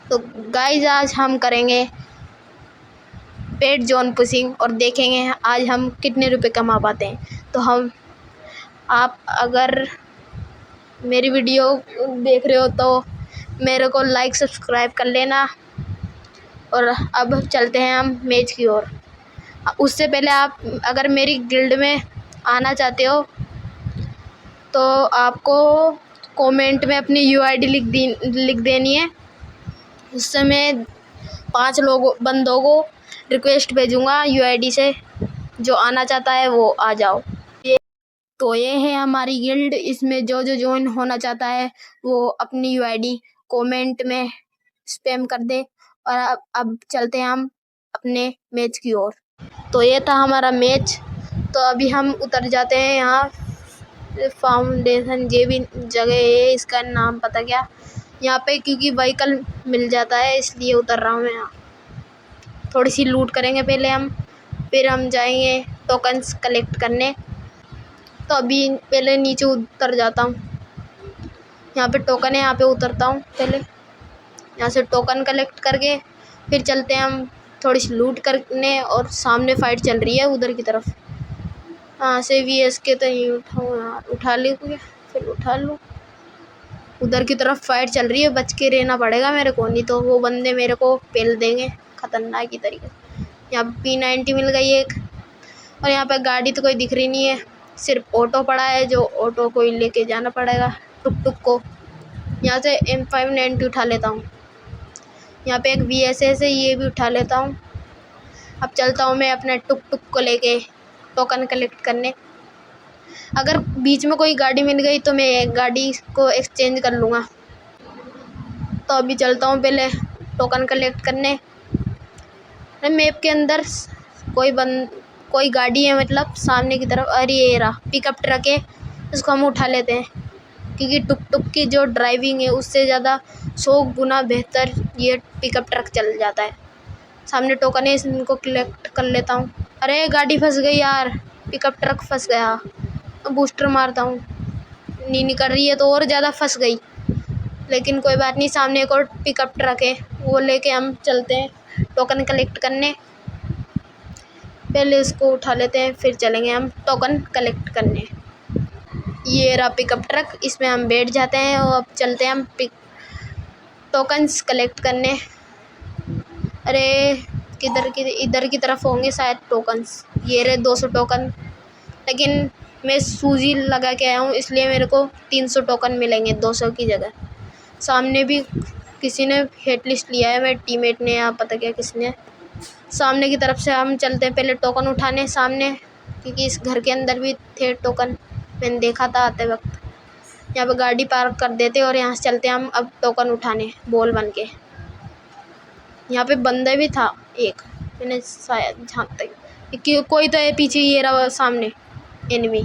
तो गाइज आज हम करेंगे पेड जोन पुशिंग और देखेंगे आज हम कितने रुपए कमा पाते हैं। तो आप अगर मेरी वीडियो देख रहे हो तो मेरे को लाइक सब्सक्राइब कर लेना। और अब चलते हैं हम मैच की ओर। उससे पहले आप अगर मेरी गिल्ड में आना चाहते हो तो आपको कमेंट में अपनी यूआईडी लिख देनी है। उससे मैं 5 बंदों को रिक्वेस्ट भेजूँगा यूआईडी से, जो आना चाहता है वो आ जाओ। ये है हमारी गिल्ड। इसमें जो ज्वाइन होना चाहता है वो अपनी यूआईडी कमेंट में स्पैम कर दे। और अब चलते हैं हम अपने मैच की ओर। तो ये था हमारा मैच। तो अभी हम उतर जाते हैं यहाँ फाउंडेशन, ये भी जगह है, इसका नाम पता क्या यहाँ पे, क्योंकि व्हीकल मिल जाता है इसलिए उतर रहा हूँ मैं यहाँ। थोड़ी सी लूट करेंगे पहले हम, फिर हम जाएंगे टोकन्स कलेक्ट करने। तो अभी पहले नीचे उतर जाता हूँ। यहाँ पे टोकन है, यहाँ पे उतरता हूँ पहले। यहाँ से टोकन कलेक्ट करके फिर चलते हैं हम थोड़ी सी लूट करने। और सामने फाइट चल रही है उधर की तरफ। हाँ से VSK तो नहीं उठाऊँ यार, उठा ले फिर उठा लूँ। उधर की तरफ फाइट चल रही है, बच के रहना पड़ेगा मेरे को, नहीं तो वो बंदे मेरे को पेल देंगे खतरनाक की तरीके से। यहाँ P90 मिल गई एक। और यहाँ पे गाड़ी तो कोई दिख रही नहीं है, सिर्फ ऑटो पड़ा है, जो ऑटो को ही लेके जाना पड़ेगा टुक टुक को। यहाँ से M590 उठा लेता हूँ। यहाँ पे एक VSS है, ये भी उठा लेता हूँ। अब चलता हूँ मैं अपने टुक टुक को लेके टोकन कलेक्ट करने। अगर बीच में कोई गाड़ी मिल गई तो मैं गाड़ी को एक्सचेंज कर लूँगा। तो अभी चलता हूँ पहले टोकन कलेक्ट करने। मैप के अंदर कोई गाड़ी है, मतलब सामने की तरफ। अरे ये रहा पिकअप ट्रक है, इसको हम उठा लेते हैं, क्योंकि टुक टुक की जो ड्राइविंग है उससे ज़्यादा 100 गुना बेहतर ये पिकअप ट्रक चल जाता है। सामने टोकन है, इनको कलेक्ट कर लेता हूँ। अरे गाड़ी फंस गई यार, पिकअप ट्रक फंस गया। बूस्टर मारता हूँ, नहीं निकल रही है तो और ज़्यादा फंस गई। लेकिन कोई बात नहीं, सामने एक और पिकअप ट्रक है, वो लेके हम चलते हैं टोकन कलेक्ट करने। पहले इसको उठा लेते हैं, फिर चलेंगे हम टोकन कलेक्ट करने। ये रहा पिकअप ट्रक, इसमें हम बैठ जाते हैं और अब चलते हैं हम टोकन्स कलेक्ट करने। अरे इधर की तरफ होंगे शायद टोकन्स। ये रहे 200 टोकन, लेकिन मैं सूजी लगा के आया हूँ इसलिए मेरे को 300 टोकन मिलेंगे 200 की जगह। सामने भी किसी ने हेट लिस्ट लिया है, मेरे टीममेट ने या पता क्या किसने। सामने की तरफ से हम चलते हैं पहले टोकन उठाने सामने, क्योंकि इस घर के अंदर भी थे टोकन, मैंने देखा था आते वक्त। यहाँ पे गाड़ी पार्क कर देते और यहाँ से चलते हैं हम अब टोकन उठाने बॉल बन के। यहाँ पे बंदा भी था एक, मैंने शायद जहाँ तक कोई तो है पीछे। ये रहा सामने एनिमी,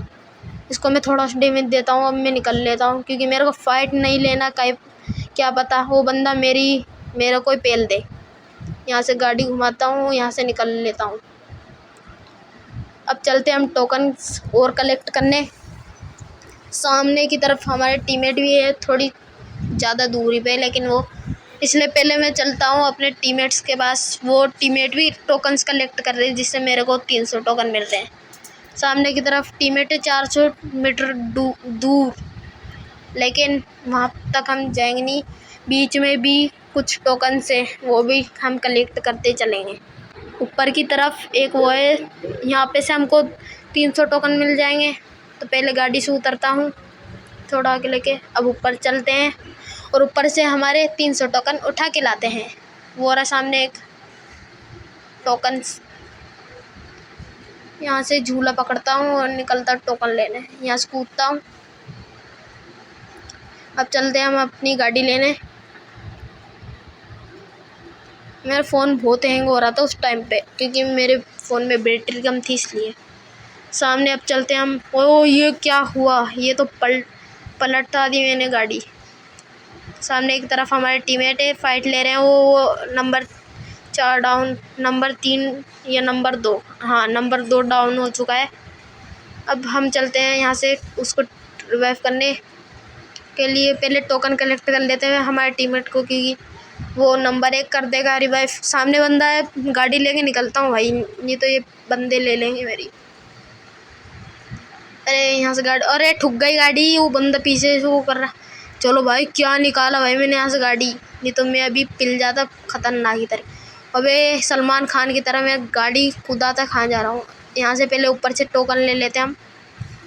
इसको मैं थोड़ा सा डैमेज देता हूँ। अब मैं निकल लेता हूँ, क्योंकि मेरे को फाइट नहीं लेना, क्या पता वो बंदा मेरे को पेल दे। यहाँ से गाड़ी घुमाता हूँ, यहाँ से निकल लेता हूँ। अब चलते हैं हम टोकन और कलेक्ट करने। सामने की तरफ हमारे टीममेट भी है, थोड़ी ज़्यादा दूरी पे, लेकिन वो इसलिए पहले मैं चलता हूँ अपने टीममेट्स के पास। वो टीममेट भी टोकन्स कलेक्ट कर रहे हैं, जिससे मेरे को 300 टोकन मिलते हैं। सामने की तरफ टीममेट है 400 मीटर दूर, लेकिन वहाँ तक हम जाएंगे नहीं। बीच में भी कुछ टोकन है, वो भी हम कलेक्ट करते चलेंगे। ऊपर की तरफ एक वो है, यहाँ पे से हमको 300 टोकन मिल जाएंगे। तो पहले गाड़ी से उतरता हूँ थोड़ा आगे लेके, अब ऊपर चलते हैं और ऊपर से हमारे 300 टोकन उठा के लाते हैं। वो रहा सामने एक टोकन्स। यहाँ से झूला पकड़ता हूँ और निकलता टोकन लेने, यहाँ से कूदता हूँ। अब चलते हैं हम अपनी गाड़ी लेने। मेरा फ़ोन बहुत हैंग हो रहा था उस टाइम पे, क्योंकि मेरे फ़ोन में बैटरी कम थी इसलिए। सामने अब चलते हैं हम। ओ ये क्या हुआ, ये तो पलटा दी मैंने गाड़ी। सामने एक तरफ हमारे टीममेट है, फाइट ले रहे हैं। वो नंबर 4 डाउन, नंबर 3 या नंबर 2, हाँ नंबर 2 डाउन हो चुका है। अब हम चलते हैं यहाँ से उसको रिवाइव करने के लिए। पहले टोकन कलेक्ट कर लेते हैं हमारे टीममेट को, क्योंकि वो नंबर 1 कर देगा रिवाइव। सामने बंदा है, गाड़ी लेके निकलता हूँ भाई, नहीं तो ये बंदे ले लेंगे मेरी। अरे यहाँ से गाड़ी, अरे ठुक गई गाड़ी, वो बंदा पीछे से वो कर रहा। चलो भाई, क्या निकाला भाई मैंने यहाँ से गाड़ी, नहीं तो मैं अभी पिल जाता खतरनाक की तरह। अबे सलमान खान की तरह मैं गाड़ी कूदाता कहाँ जा रहा हूँ। यहाँ से पहले ऊपर से टोकन ले लेते हैं हम,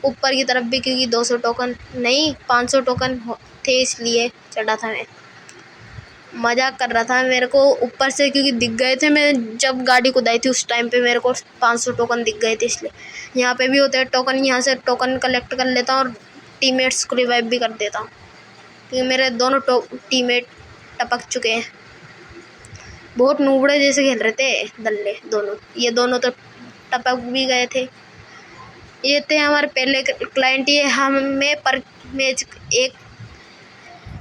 ऊपर की तरफ भी, क्योंकि 200 टोकन नहीं 500 टोकन थे इसलिए चढ़ा था मैं। मजाक कर रहा था, मेरे को ऊपर से क्योंकि दिख गए थे, मैं जब गाड़ी कुदाई थी उस टाइम पे मेरे को 500 टोकन दिख गए थे, इसलिए। यहाँ पे भी होते हैं टोकन, यहाँ से टोकन कलेक्ट कर लेता हूँ और टीममेट्स को रिवाइव भी कर देता हूँ, क्योंकि मेरे दोनों टीममेट टपक चुके हैं। बहुत नूबड़े जैसे खेल रहे थे दल्ले दोनों, ये दोनों तो टपक भी गए थे। ये थे हमारे पहले क्लाइंट, ये हमें पर मैच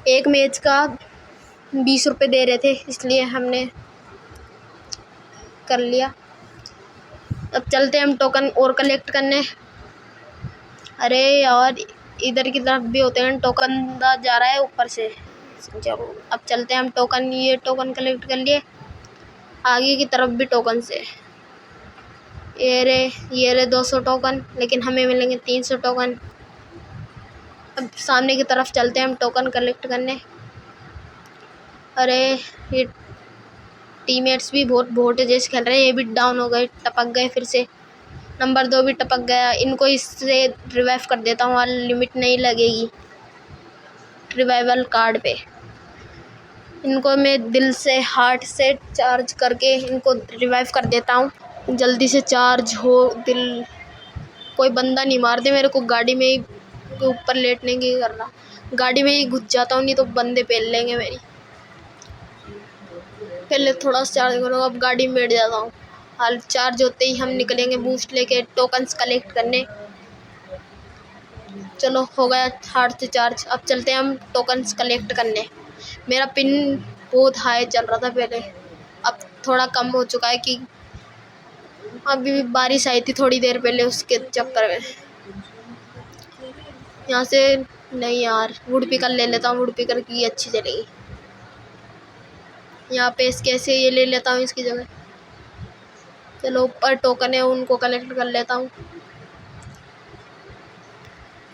एक मैच का 20 रुपये दे रहे थे, इसलिए हमने कर लिया। अब चलते हैं हम टोकन और कलेक्ट करने। अरे यार, इधर की तरफ भी होते हैं टोकन, जा रहा है ऊपर से। चलो अब चलते हैं हम टोकन, ये टोकन कलेक्ट कर लिए। आगे की तरफ भी टोकन से, ये रे 200 टोकन, लेकिन हमें मिलेंगे 300 टोकन। अब सामने की तरफ चलते हैं हम टोकन कलेक्ट करने। अरे ये टीममेट्स भी बहुत भोटे जैसे खेल रहे हैं, ये भी डाउन हो गए, टपक गए फिर से। नंबर 2 भी टपक गया, इनको इससे रिवाइव कर देता हूँ, लिमिट नहीं लगेगी रिवाइवल कार्ड पे। इनको मैं दिल से हार्ट से चार्ज करके इनको रिवाइव कर देता हूँ। जल्दी से चार्ज हो दिल, कोई बंदा नहीं मार दे मेरे को, गाड़ी में ही ऊपर लेटने की करना, गाड़ी में ही घुस जाता हूँ, नहीं तो बंदे पेल लेंगे मेरी। पहले थोड़ा सा चार्ज करो, अब गाड़ी में बैठ जाता हूँ। हाल चार्ज होते ही हम निकलेंगे बूस्ट लेके टोकन्स कलेक्ट करने। चलो हो गया हार्ट से चार्ज, अब चलते हैं हम टोकन्स कलेक्ट करने। मेरा पिन बहुत हाई चल रहा था पहले, अब थोड़ा कम हो चुका है, कि अभी भी बारिश आई थी थोड़ी देर पहले, उसके चक्कर में। यहाँ से नहीं यार, वुड पिकर ले लेता हूँ, वुड पिकर की अच्छी चलेगी। यहाँ पे इसके ऐसे ये ले लेता हूँ इसकी जगह। चलो ऊपर टोकन है, उनको कलेक्ट कर लेता हूँ।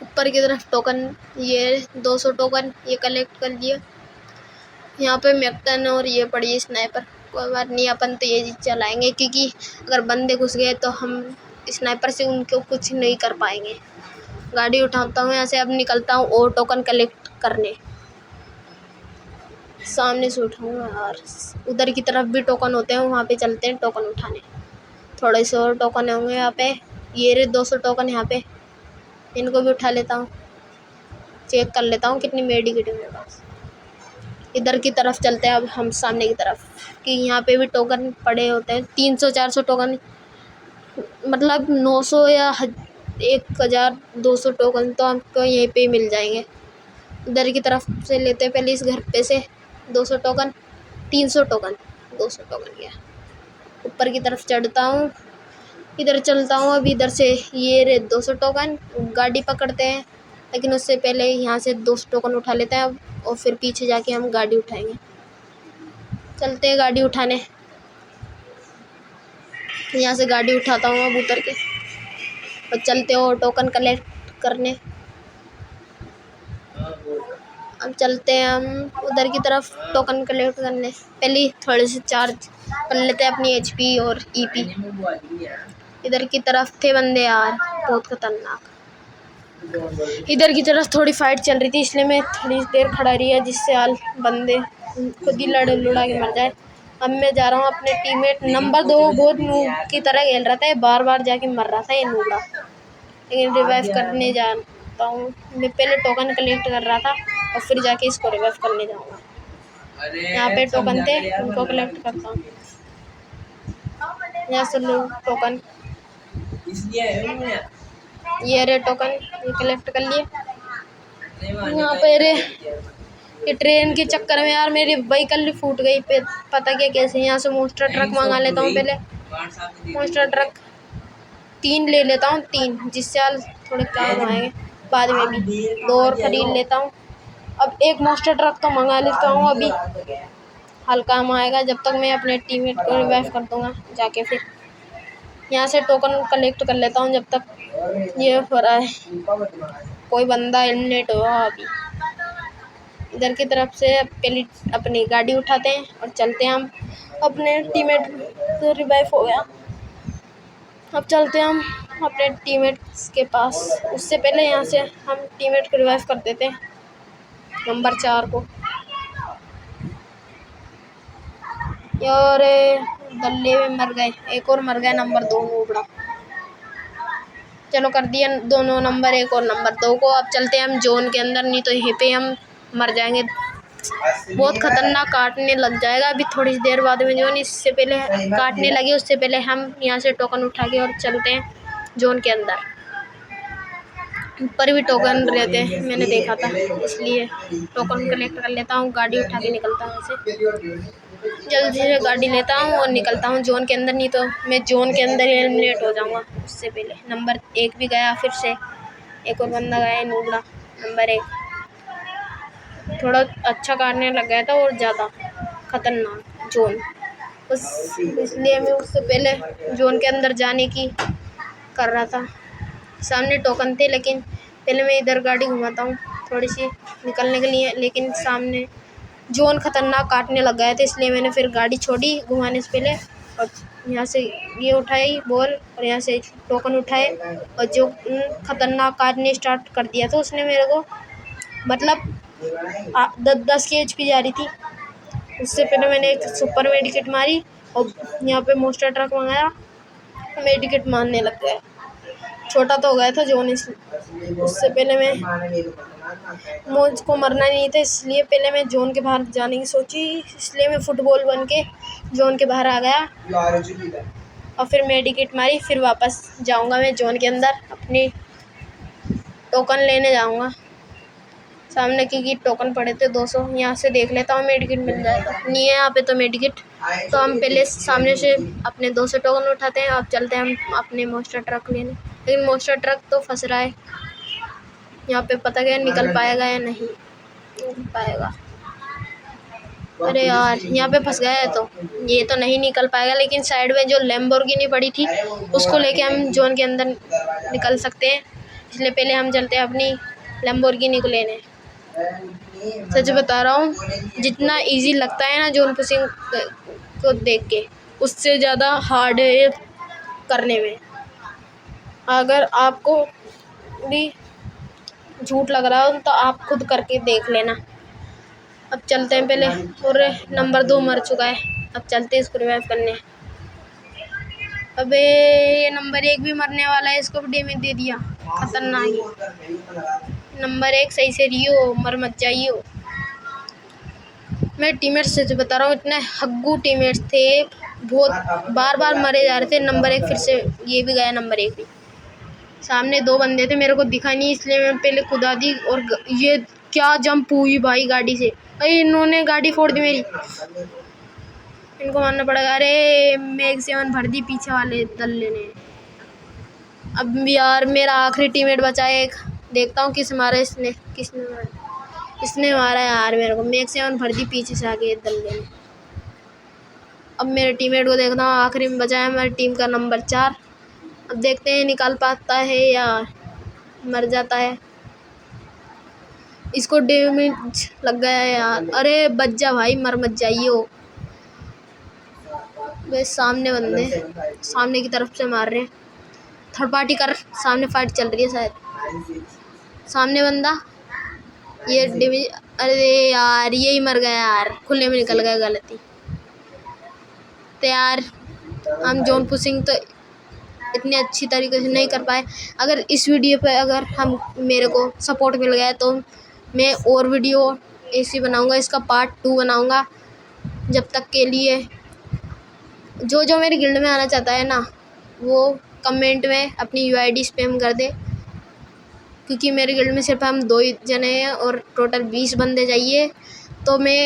ऊपर की तरफ टोकन, ये 200 टोकन ये कलेक्ट कर लिए। यहाँ पे मैक्टन और ये पड़ी है स्नाइपर, कोई बात नहीं, अपन तो ये चलाएंगे, क्योंकि अगर बंदे घुस गए तो हम स्नाइपर से उनको कुछ नहीं कर पाएंगे। गाड़ी उठाता हूँ यहाँ से, अब निकलता हूँ और टोकन कलेक्ट करने। सामने से उठाऊँगा यार, उधर की तरफ भी टोकन होते हैं, वहाँ पे चलते हैं टोकन उठाने। थोड़े से और टोकन होंगे यहाँ पे, ये रे 200 टोकन यहाँ पे, इनको भी उठा लेता हूँ। चेक कर लेता हूँ कितनी मेडिकेट है मेरे पास। इधर की तरफ चलते हैं अब हम सामने की तरफ, कि यहाँ पे भी टोकन पड़े होते हैं 300-400 टोकन, मतलब 900 या 1200 टोकन तो आपको यहीं पे ही मिल जाएंगे। इधर की तरफ से लेते हैं पहले इस घर पे से 200 टोकन, 300 टोकन, 200 टोकन गया। ऊपर की तरफ चढ़ता हूँ, इधर चलता हूँ, अब इधर से ये रे 200 टोकन, गाड़ी पकड़ते हैं, लेकिन उससे पहले यहाँ से 200 टोकन उठा लेते हैं अब, और फिर पीछे जाके हम गाड़ी उठाएंगे। चलते हैं गाड़ी उठाने, यहाँ से गाड़ी उठाता हूँ अब उतर के, और चलते हो टोकन कलेक्ट करने। अब चलते हैं हम उधर की तरफ टोकन कलेक्ट करने। पहले थोड़े से चार्ज कर लेते हैं अपनी HP और EP। इधर की तरफ थे बंदे यार, बहुत खतरनाक। इधर की तरफ थोड़ी फाइट चल रही थी, इसलिए मैं थोड़ी देर खड़ा रही, जिससे हाल बंदे खुद ही लुड़ा के मर जाए। अब मैं जा रहा हूँ अपने टीममेट नंबर 2 बहुत नूब की तरह खेल रहा था, बार बार जाके मर रहा था ये नूबड़ा, लेकिन रिवाइव करने जाता हूँ। मैं पहले टोकन कलेक्ट कर रहा था और फिर जाके इसको रिवाइव करने जाऊँगा। यहाँ पे टोकन थे, उनको कलेक्ट करता हूँ। यहाँ से लोग टोकन, ये रे टोकन ये कलेक्ट कर लिए। यहाँ पे रे ये ट्रेन के चक्कर में यार मेरी व्हीकल फूट गई, पता क्या कैसे। यहाँ से मोस्टर ट्रक मंगा लेता हूँ, पहले मोस्टर ट्रक 3 ले लेता हूँ, 3 जिससे यार थोड़े काम आएंगे बाद में भी। 2 और खरीद लेता हूँ। अब एक मोस्टर ट्रक तो मंगा लेता हूँ अभी, हल्का हम आएगा, जब तक मैं अपने टीममेट को रिवाइव कर दूँगा जाके। फिर यहाँ से टोकन कलेक्ट कर लेता हूँ जब तक ये हो रहा है। कोई बंदा एलिमिनेट हुआ अभी। इधर की तरफ से पहले अपनी गाड़ी उठाते हैं और चलते हैं हम। अपने टीममेट तो रिवाइव हो गया, अब चलते हैं हम अपने टीममेट्स के पास। उससे पहले यहाँ से हम टीममेट को रिवाइव कर देते हैं, नंबर 4 को। और गले में मर गए, एक और मर गया, नंबर 2 नूबड़ा। चलो कर दिया दोनों, नंबर 1 और नंबर 2 को। अब चलते हैं हम जोन के अंदर, नहीं तो यहीं पे हम मर जाएंगे। बहुत खतरनाक काटने लग जाएगा अभी थोड़ी देर बाद में जोन। इससे पहले काटने लगे, उससे पहले हम यहाँ से टोकन उठा के और चलते हैं जोन के अंदर। ऊपर भी टोकन रहते हैं, मैंने देखा था, इसलिए टोकन कलेक्ट कर लेता हूँ। गाड़ी उठा के निकलता हूँ ऐसे, जल्दी से गाड़ी लेता हूँ और निकलता हूँ जोन के अंदर, नहीं तो मैं जोन के अंदर ही एलिमिनेट हो जाऊँगा उससे पहले। नंबर 1 भी गया, फिर से एक और बंदा गया है, नूबड़ा नंबर 1। थोड़ा अच्छा काटने लग गया था और ज़्यादा खतरनाक जोन, इसलिए मैं उससे पहले जोन के अंदर जाने की कर रहा था। सामने टोकन थे, लेकिन पहले मैं इधर गाड़ी घुमाता हूँ थोड़ी सी निकलने के लिए। लेकिन सामने जोन खतरनाक काटने लग गया था, इसलिए मैंने फिर गाड़ी छोड़ी घुमाने से पहले। और यहाँ से ये उठाई बॉल और यहाँ से टोकन उठाए, और जो खतरनाक काटने स्टार्ट कर दिया था उसने मेरे को, मतलब 10 की HP जा रही थी। उससे पहले मैंने एक सुपर मेडिकेट मारी और यहाँ पे मोस्टर ट्रक मंगाया, मेडिकेट मारने लग गया। छोटा तो हो गया था जोन, उससे पहले मैं मुझको मरना नहीं था, इसलिए पहले मैं जोन के बाहर जाने की सोची। इसलिए मैं फुटबॉल बन के जोन के बाहर आ गया और फिर मेडिकेट मारी। फिर वापस जाऊंगा मैं जोन के अंदर, अपनी टोकन लेने जाऊंगा सामने, क्योंकि टोकन पड़े थे 200। यहाँ से देख लेता हूँ मेडिकेट मिल जाए तो, नहीं है यहाँ पे तो मेडिकेट। तो हम पहले सामने से अपने 200 टोकन उठाते हैं। अब चलते हैं हम अपने मोस्टर ट्रक लेने, लेकिन मोस्टर ट्रक तो फंस रहा है यहाँ पे, पता क्या निकल पाएगा या नहीं निकल पाएगा। अरे यार यहाँ पे फंस गया है, तो ये तो नहीं निकल पाएगा। लेकिन साइड में जो लैम्बोर्गिनी पड़ी थी उसको लेके हम जोन के अंदर निकल सकते हैं, इसलिए पहले हम चलते हैं अपनी लैम्बोर्गिनी को लेने। सच बता रहा हूँ, जितना इजी लगता है ना जोन पुशिंग को देख के, उससे ज़्यादा हार्ड है करने में। अगर आपको भी झूठ लग रहा हो तो आप खुद करके देख लेना। अब चलते हैं पहले, और नंबर 2 मर चुका है, अब चलते हैं इसको रिवाइव करने। अबे ये नंबर 1 भी मरने वाला है, इसको भी डैमेज दे दिया, खतरनाक। नंबर 1 सही से रियो, मर मत जाइयो। मेरे टीममेट्स से बता रहा हूँ, इतने हग्गू टीममेट्स थे, बहुत बार बार मरे जा रहे थे। नंबर 1 फिर से ये भी गया, नंबर 1 भी। सामने 2 बंदे थे, मेरे को दिखा नहीं, इसलिए मैं पहले कूदा दी। और ये क्या जंप हुई भाई गाड़ी से, अरे इन्होंने गाड़ी फोड़ दी मेरी, इनको मारना पड़ेगा। अरे मैग 7 भर दी पीछे वाले दल्ले ने। अब यार मेरा आखिरी टीममेट बचा है एक, देखता हूँ किस मारा इसने, इसने मारा यार मेरे को। मैग 7 भर दी पीछे से आके दल्ले ने। अब मेरे टीममेट को देखता हूँ, आखिरी में बचा है हमारी टीम का नंबर 4। अब देखते हैं निकाल पाता है या मर जाता है। इसको डैमेज लग गया है यार, अरे बच जा भाई, मर मत जाइयो। वे सामने बंदे सामने की तरफ से मार रहे हैं, थर्ड पार्टी कर, सामने फाइट चल रही है शायद। सामने बंदा ये डैमेज, अरे यार यही मर गया यार, खुले में निकल गया, गलती। तो यार हम जोन पुशिंग तो इतनी अच्छी तरीके से नहीं कर पाए। अगर इस वीडियो पे अगर हम मेरे को सपोर्ट मिल गया तो मैं और वीडियो ऐसी बनाऊंगा, इसका पार्ट 2 बनाऊंगा। जब तक के लिए जो मेरे गिल्ड में आना चाहता है ना, वो कमेंट में अपनी UID स्पैम कर दे, क्योंकि मेरे गिल्ड में सिर्फ हम 2 ही जने हैं और टोटल 20 बंदे चाहिए। तो मैं